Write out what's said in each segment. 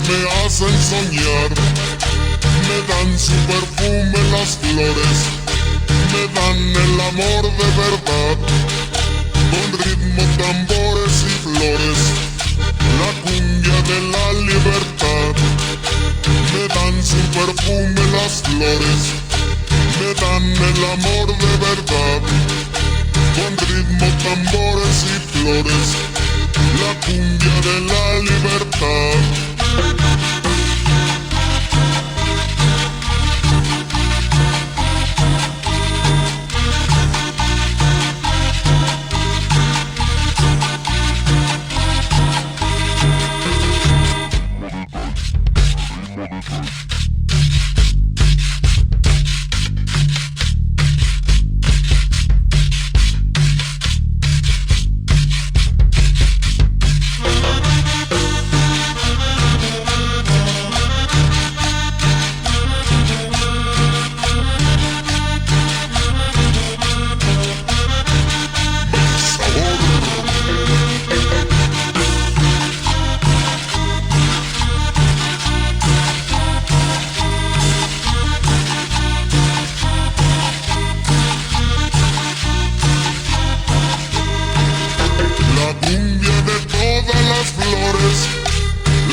me hacen soñar, me dan su perfume las flores, me dan el amor de verdad, con ritmo, tambores y flores, la cumbia de la libertad. Me dan su perfume las flores, me dan el amor de verdad, con ritmo, tambores y flores, la cumbia de la libertad.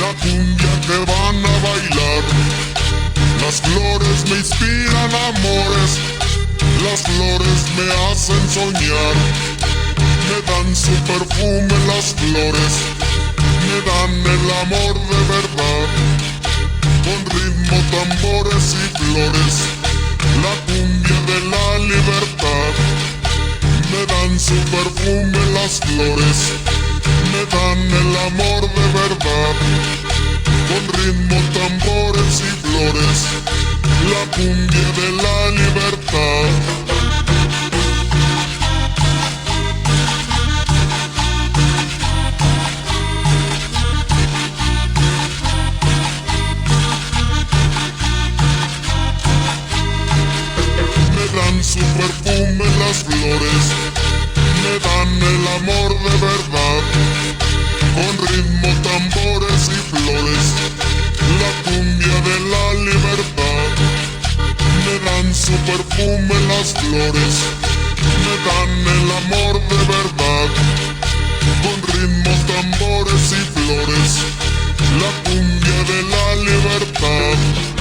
La cumbia que van a bailar, las flores me inspiran amores, las flores me hacen soñar, me dan su perfume las flores, me dan el amor de verdad, con ritmo, tambores y flores, la cumbia de la libertad, me dan su perfume las flores, me dan el amor de verdad, con ritmo, tambores y flores, la cumbia de la libertad. Me dan su perfume las flores, me dan el amor de verdad, con ritmo, tambores y flores, la cumbia de la libertad. Me dan su perfume las flores, me dan el amor de verdad, con ritmo, tambores y flores, la cumbia de la libertad.